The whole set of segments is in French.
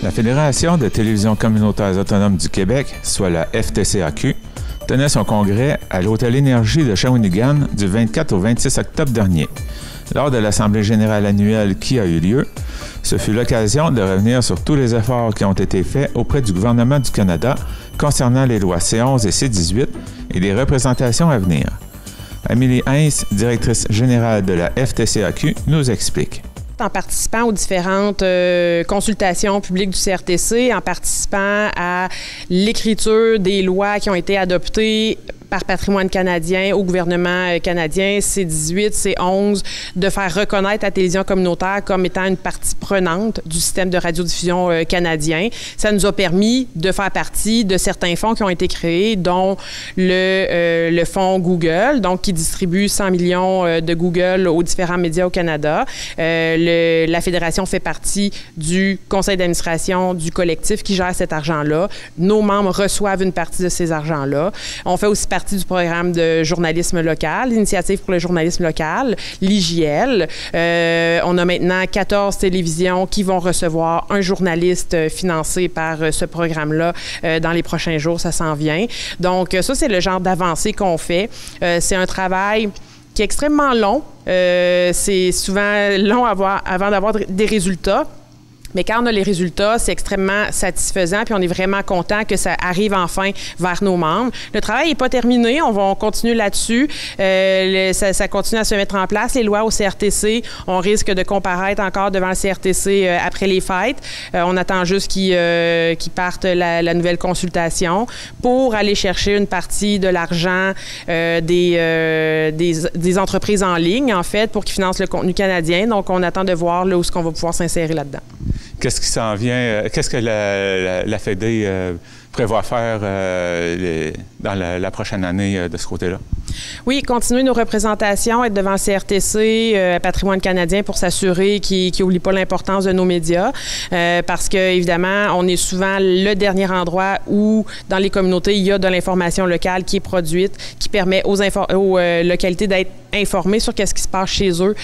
La Fédération de télévision communautaires autonomes du Québec, soit la FTCAQ, tenait son congrès à l'Hôtel Énergie de Shawinigan du 24 au 26 octobre dernier. Lors de l'Assemblée générale annuelle qui a eu lieu, ce fut l'occasion de revenir sur tous les efforts qui ont été faits auprès du gouvernement du Canada concernant les lois C11 et C18 et les représentations à venir. Amélie Heinz, directrice générale de la FTCAQ, nous explique. En participant aux différentes consultations publiques du CRTC, en participant à l'écriture des lois qui ont été adoptées par Patrimoine canadien au gouvernement canadien, C18, C11, de faire reconnaître la télévision communautaire comme étant une partie prenante du système de radiodiffusion canadien. Ça nous a permis de faire partie de certains fonds qui ont été créés, dont le fonds Google, donc qui distribue 100 millions de Google aux différents médias au Canada. La Fédération fait partie du conseil d'administration du collectif qui gère cet argent-là. Nos membres reçoivent une partie de ces argents-là. On fait aussi partie du programme de journalisme local, l'Initiative pour le journalisme local, l'IJL. On a maintenant 14 télévisions qui vont recevoir un journaliste financé par ce programme-là dans les prochains jours, ça s'en vient. Donc ça, c'est le genre d'avancée qu'on fait. C'est un travail qui est extrêmement long. C'est souvent long avant d'avoir des résultats. Mais quand on a les résultats, c'est extrêmement satisfaisant, puis on est vraiment content que ça arrive enfin vers nos membres. Le travail n'est pas terminé, on continue là-dessus. Ça continue à se mettre en place. Les lois au CRTC, on risque de comparaître encore devant le CRTC après les fêtes. On attend juste qu'ils partent la nouvelle consultation pour aller chercher une partie de l'argent des entreprises en ligne, en fait, pour qu'ils financent le contenu canadien. Donc, on attend de voir là, où est-ce qu'on va pouvoir s'insérer là-dedans. Qu'est-ce qui s'en vient? Qu'est-ce que la Fédé prévoit faire dans la prochaine année de ce côté-là? Oui, continuer nos représentations, être devant le CRTC, Patrimoine canadien, pour s'assurer qu'ils n'oublient pas l'importance de nos médias. Parce que, évidemment, on est souvent le dernier endroit où, dans les communautés, il y a de l'information locale qui est produite, qui permet aux localités d'être informées sur ce qui se passe chez eux.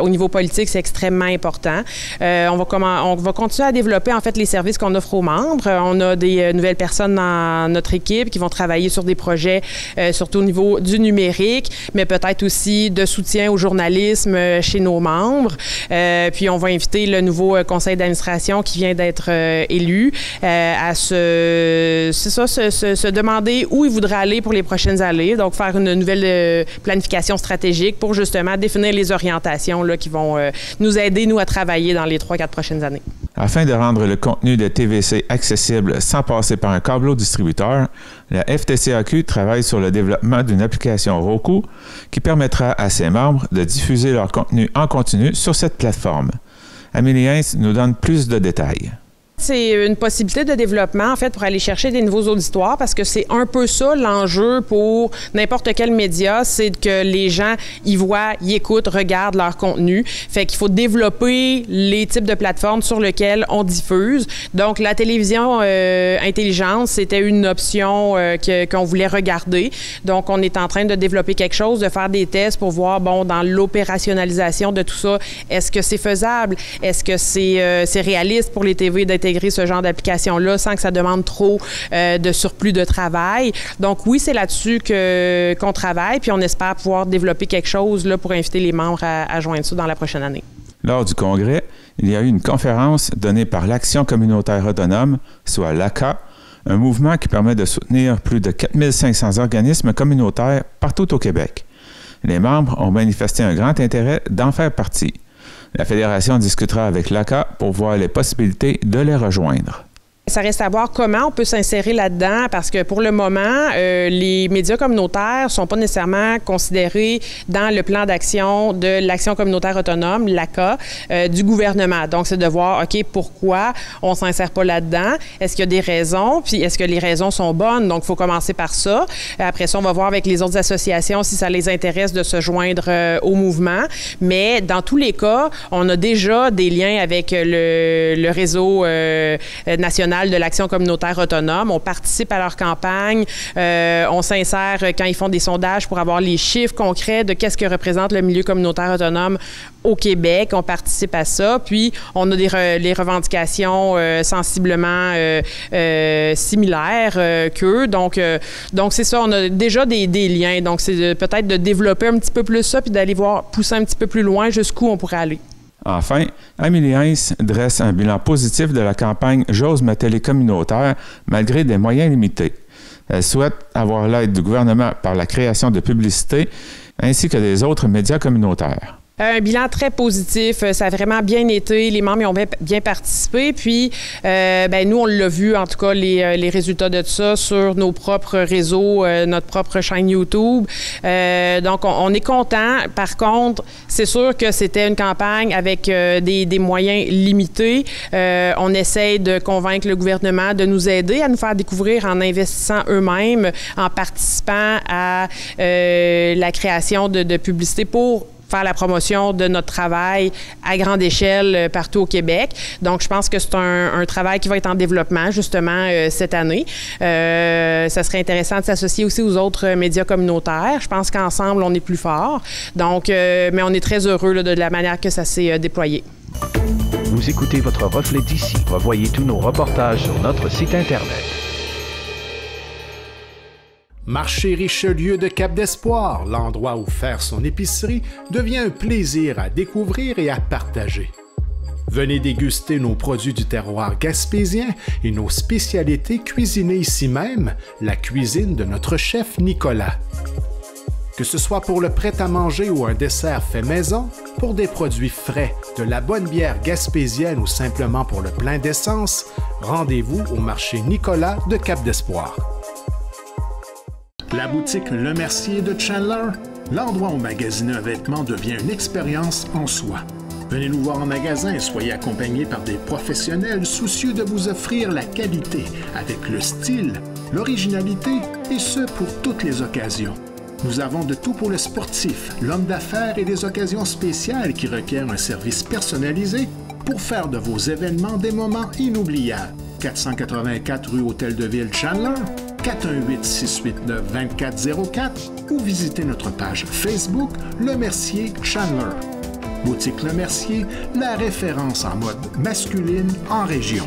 Au niveau politique, c'est extrêmement important. On va continuer à développer, en fait, les services qu'on offre aux membres. On a des nouvelles personnes dans notre équipe qui vont travailler sur des projets, surtout au niveau du numérique, mais peut-être aussi de soutien au journalisme chez nos membres. Puis on va inviter le nouveau conseil d'administration qui vient d'être élu à se demander où il voudrait aller pour les prochaines années. Donc faire une nouvelle planification stratégique pour justement définir les orientations là, qui vont nous aider, nous, à travailler dans les 3-4 prochaines années. Afin de rendre le contenu de TVC accessible sans passer par un câbleau distributeur, la FTCAQ travaille sur le développement d'une application Roku qui permettra à ses membres de diffuser leur contenu en continu sur cette plateforme. Amélie Heinz nous donne plus de détails. C'est une possibilité de développement, en fait, pour aller chercher des nouveaux auditoires, parce que c'est un peu ça l'enjeu pour n'importe quel média, c'est que les gens y voient, y écoutent, regardent leur contenu. Fait qu'il faut développer les types de plateformes sur lesquelles on diffuse. Donc, la télévision intelligente, c'était une option qu'on voulait regarder. Donc, on est en train de développer quelque chose, de faire des tests pour voir, bon, dans l'opérationnalisation de tout ça, est-ce que c'est faisable? Est-ce que c'est réaliste pour les TV d'intégrer ce genre d'application-là sans que ça demande trop de surplus de travail. Donc oui, c'est là-dessus qu'on travaille, puis on espère pouvoir développer quelque chose là, pour inviter les membres à joindre ça dans la prochaine année. Lors du congrès, il y a eu une conférence donnée par l'Action communautaire autonome, soit l'ACA, un mouvement qui permet de soutenir plus de 4500 organismes communautaires partout au Québec. Les membres ont manifesté un grand intérêt d'en faire partie. La Fédération discutera avec l'ACA pour voir les possibilités de les rejoindre. Ça reste à voir comment on peut s'insérer là-dedans parce que pour le moment, les médias communautaires ne sont pas nécessairement considérés dans le plan d'action de l'Action communautaire autonome, l'ACA, du gouvernement. Donc, c'est de voir, OK, pourquoi on ne s'insère pas là-dedans? Est-ce qu'il y a des raisons? Puis, est-ce que les raisons sont bonnes? Donc, il faut commencer par ça. Après ça, on va voir avec les autres associations si ça les intéresse de se joindre au mouvement. Mais dans tous les cas, on a déjà des liens avec le réseau national national de l'action communautaire autonome. On participe à leur campagne. On s'insère quand ils font des sondages pour avoir les chiffres concrets de qu'est-ce que représente le milieu communautaire autonome au Québec. On participe à ça. Puis, on a les revendications sensiblement similaires qu'eux. Donc, c'est ça. On a déjà des liens. Donc, c'est peut-être de développer un petit peu plus ça puis d'aller pousser un petit peu plus loin jusqu'où on pourrait aller. Enfin, Amélie Heinz dresse un bilan positif de la campagne « J'ose ma télé communautaire » malgré des moyens limités. Elle souhaite avoir l'aide du gouvernement par la création de publicités ainsi que des autres médias communautaires. Un bilan très positif. Ça a vraiment bien été. Les membres y ont bien participé. Puis, nous, on l'a vu, en tout cas, les résultats de ça sur nos propres réseaux, notre propre chaîne YouTube. Donc, on est content. Par contre, c'est sûr que c'était une campagne avec des moyens limités. On essaye de convaincre le gouvernement de nous aider à nous faire découvrir en investissant eux-mêmes, en participant à la création de publicités pour faire la promotion de notre travail à grande échelle partout au Québec. Donc, je pense que c'est un travail qui va être en développement, justement, cette année. Ça serait intéressant de s'associer aussi aux autres médias communautaires. Je pense qu'ensemble, on est plus fort. Donc, mais on est très heureux là, de la manière que ça s'est déployé. Vous écoutez votre reflet d'ici. Revoyez tous nos reportages sur notre site Internet. Marché Richelieu de Cap-d'Espoir, l'endroit où faire son épicerie devient un plaisir à découvrir et à partager. Venez déguster nos produits du terroir gaspésien et nos spécialités cuisinées ici même, la cuisine de notre chef Nicolas. Que ce soit pour le prêt-à-manger ou un dessert fait maison, pour des produits frais, de la bonne bière gaspésienne ou simplement pour le plein d'essence, rendez-vous au marché Nicolas de Cap-d'Espoir. La boutique Le Mercier de Chandler, l'endroit où magasiner un vêtement devient une expérience en soi. Venez nous voir en magasin et soyez accompagnés par des professionnels soucieux de vous offrir la qualité avec le style, l'originalité et ce pour toutes les occasions. Nous avons de tout pour le sportif, l'homme d'affaires et des occasions spéciales qui requièrent un service personnalisé pour faire de vos événements des moments inoubliables. 484 rue Hôtel de Ville Chandler, 418-689-2404 ou visitez notre page Facebook Le Mercier Chandler. Boutique Le Mercier, la référence en mode masculine en région.